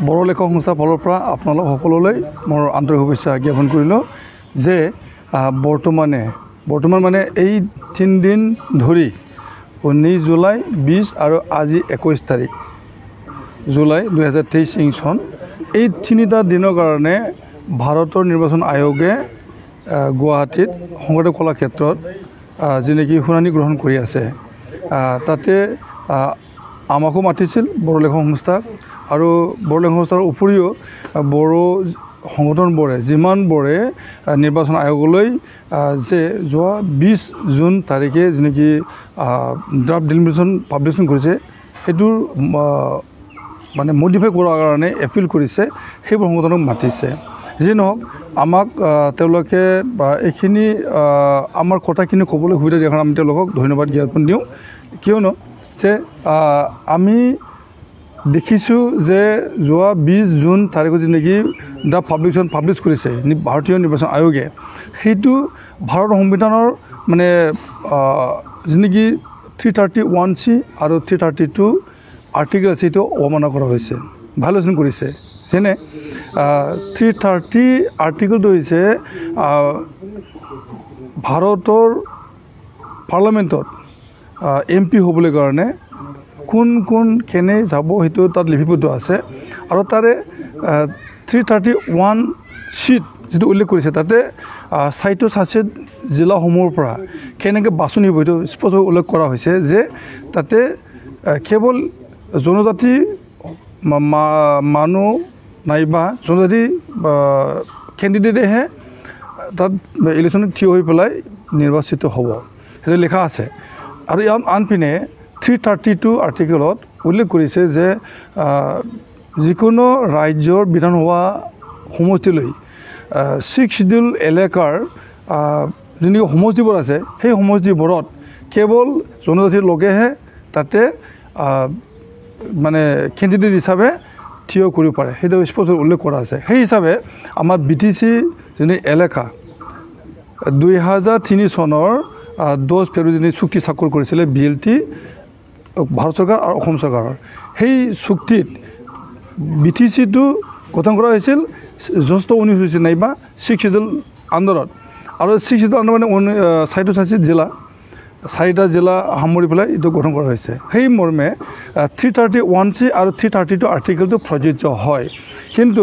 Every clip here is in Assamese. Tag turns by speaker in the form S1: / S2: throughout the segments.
S1: বড়ো লেখক সংস্থাৰ ফালৰ পৰা আপোনালোক সকলোলৈ মোৰ আন্তৰিক শুভেচ্ছা জ্ঞাপন কৰিলোঁ যে বৰ্তমান মানে এই 3 দিন ধৰি 19 জুলাই 20 আৰু আজি 21 তাৰিখ জুলাই 2023 চন এই 3টা দিনৰ কাৰণে ভাৰতৰ নিৰ্বাচন আয়োগে গুৱাহাটীত সংসদীয় কলাক্ষেত্ৰত যেনেকৈ শুনানি গ্ৰহণ কৰি আছে তাতে আমাকো মাতিছিল বড়ো লেখক সংস্থাক আৰু বড়ো লেখক সংস্থাৰ উপৰিও বড়ো সংগঠনবোৰে যিমানবোৰে নিৰ্বাচন আয়োগলৈ যে যোৱা 20 জুন তাৰিখে যেনেকৈ ড্ৰাফ্ট ডেলিমিনেশ্যন পাব্লিকেশ্যন কৰিছে সেইটোৰ মানে মডিফাই কৰাৰ কাৰণে এপিল কৰিছে সেইবোৰ সংগঠনক মাতিছে যি নহওক আমাক তেওঁলোকে এইখিনি আমাৰ কথাখিনি ক'বলৈ সুবিধা দিয়াৰ কাৰণে আমি তেওঁলোকক ধন্যবাদ জ্ঞাপন দিওঁ কিয়নো যে আমি দেখিছোঁ যে যোৱা 20 জুন তাৰিখত যেনেকৈ ড্ৰাফ্ট পাব্লিছ কৰিছে ভাৰতীয় নিৰ্বাচন আয়োগে সেইটো ভাৰতৰ সংবিধানৰ মানে যেনেকৈ 331C আৰু 332 আৰ্টিকেল আছে সেইটো অৱমাননা কৰা হৈছে ভায়োলেশ্যন কৰিছে যেনে 330 আৰ্টিকেলটো হৈছে ভাৰতৰ পাৰ্লামেণ্টত MP হ'বলৈ কাৰণে কোন কেনে যাব সেইটো তাত লিপিবদ্ধ আছে আৰু তাৰে 331 চিট যিটো উল্লেখ কৰিছে তাতে স্বায়ত্তশাসিত জিলাসমূহৰ পৰা কেনেকৈ বাছনি হ'ব সেইটো স্পষ্টভাৱে উল্লেখ কৰা হৈছে যে তাতে কেৱল জনজাতি মানুহ নাইবা জনজাতি কেণ্ডিডেটেহে তাত ইলেকশ্যনত থিয় হৈ পেলাই নিৰ্বাচিত হ'ব সেইটো লিখা আছে আৰু ইয়াৰ আনপিনে 332 আৰ্টিকেলত উল্লেখ কৰিছে যে যিকোনো ৰাজ্যৰ বিধানসভা সমষ্টিলৈ 6 শিডিউল এলেকাৰ যেনেকৈ সমষ্টিবোৰ আছে সেই সমষ্টিবোৰত কেৱল জনজাতিৰ লোকেহে তাতে মানে কেণ্ডিডেট হিচাপে থিয় কৰিব পাৰে সেইটো স্পষ্ট উল্লেখ কৰা আছে সেই হিচাপে আমাৰ BTC যেনে এলেকা 2003 চনৰ 10 ফেব্ৰুৱাৰী চুক্তি স্বাক্ষৰ কৰিছিলে BLT ভাৰত চৰকাৰ আৰু অসম চৰকাৰৰ সেই চুক্তিত BTCটো গঠন কৰা হৈছিল জ্যেষ্ঠ অনুসূচী নাইবা 6 শিডিউল আণ্ডাৰত আৰু 6 শিডিউল আণ্ডাৰ মানে স্বায়ত্তশাসিত জিলা 4টা জিলা সামৰি পেলাই এইটো গঠন কৰা হৈছে সেই মৰ্মে 331C আৰু 332 আৰ্টিকেলটো প্ৰযোজ্য হয় কিন্তু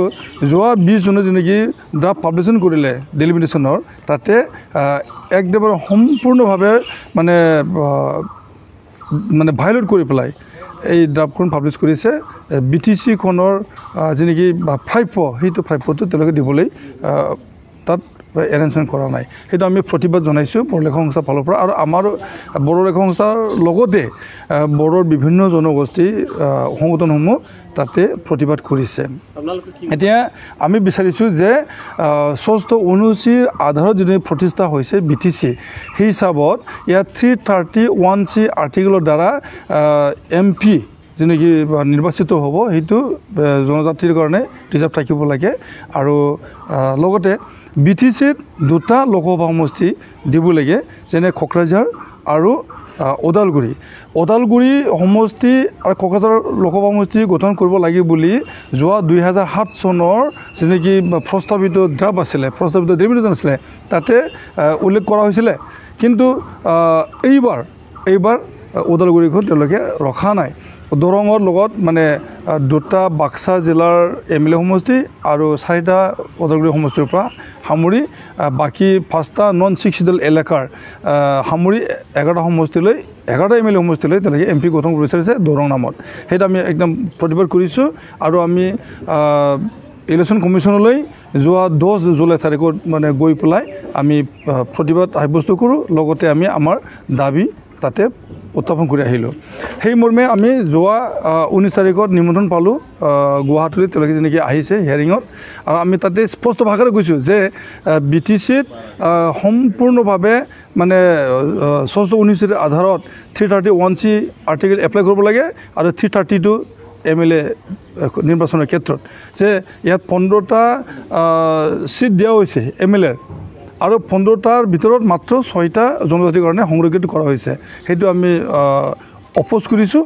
S1: যোৱা 20 জুনত যেনেকৈ ড্ৰাফ্ট পাব্লিকেশ্যন কৰিলে ডেলিমিনেশ্যনৰ তাতে একদম সম্পূৰ্ণভাৱে মানে ভায়োলেট কৰি পেলাই এই ড্ৰাফ্টখন পাব্লিছ কৰিছে BTCখনৰ যেনেকৈ 5 সেইটো 5টো তেওঁলোকে দিবলৈ তাত এৰেঞ্জমেণ্ট কৰা নাই সেইটো আমি প্ৰতিবাদ জনাইছোঁ বড়ো লেখক সংস্থাৰ ফালৰ পৰা আৰু আমাৰ বড়ো লেখক সংস্থাৰ লগতে বড়োৰ বিভিন্ন জনগোষ্ঠী সংগঠনসমূহ তাতে প্ৰতিবাদ কৰিছে এতিয়া আমি বিচাৰিছোঁ যে 6ষ্ঠ অনুসূচীৰ আধাৰত যদি প্ৰতিষ্ঠা হৈছে BTC সেই হিচাপত ইয়াত 331C আৰ্টিকেলৰ দ্বাৰা MP যেনেকৈ নিৰ্বাচিত হ'ব সেইটো জনজাতিৰ কাৰণে ৰিজাৰ্ভ থাকিব লাগে আৰু লগতে BTCত 2টা লোকসভা সমষ্টি দিব লাগে যেনে কোকৰাঝাৰ আৰু ওদালগুৰি সমষ্টি আৰু কোকৰাঝাৰ লোকসভা সমষ্টি গঠন কৰিব লাগে বুলি যোৱা 2007 চনৰ যেনেকৈ প্ৰস্তাৱিত ড্ৰাফ্ট আছিলে প্ৰস্তাৱিত ডেলিমিনেশ্যন আছিলে তাতে উল্লেখ কৰা হৈছিলে কিন্তু এইবাৰ ওদালগুৰিখন তেওঁলোকে ৰখা নাই দৰঙৰ লগত মানে 2টা বাক্সা জিলাৰ MLA সমষ্টি আৰু 4টা ওদালগুৰি সমষ্টিৰ পৰা সামৰি বাকী 5টা নন 6 শিডিউল এলেকাৰ সামৰি 11টা সমষ্টিলৈ 11টা MLA সমষ্টিলৈ তেওঁলোকে MP গঠন কৰি বিচাৰিছে দৰং নামত সেইটো আমি একদম প্ৰতিবাদ কৰিছোঁ আৰু আমি ইলেকশ্যন কমিশ্যনলৈ যোৱা 10 জুলাই তাৰিখত মানে গৈ পেলাই আমি প্ৰতিবাদ সাব্যস্ত কৰোঁ লগতে আমি আমাৰ দাবী তাতে উত্থাপন কৰি আহিলোঁ সেই মৰ্মে আমি যোৱা 19 তাৰিখত নিমন্ত্ৰণ পালোঁ গুৱাহাটীলৈ তেওঁলোকে যেনেকৈ আহিছে হিয়াৰিঙত আৰু আমি তাতে স্পষ্ট ভাষাৰে কৈছোঁ যে BTCত সম্পূৰ্ণভাৱে মানে 6ষ্ঠ অনুসূচীৰ আধাৰত 331C আৰ্টিকেল এপ্লাই কৰিব লাগে আৰু 332 MLA নিৰ্বাচনৰ ক্ষেত্ৰত যে ইয়াত 15টা চিট দিয়া হৈছে MLA আৰু 15টাৰ ভিতৰত মাত্ৰ 6টা জনজাতিৰ কাৰণে সংৰক্ষিত কৰা হৈছে সেইটো আমি অপ'জ কৰিছোঁ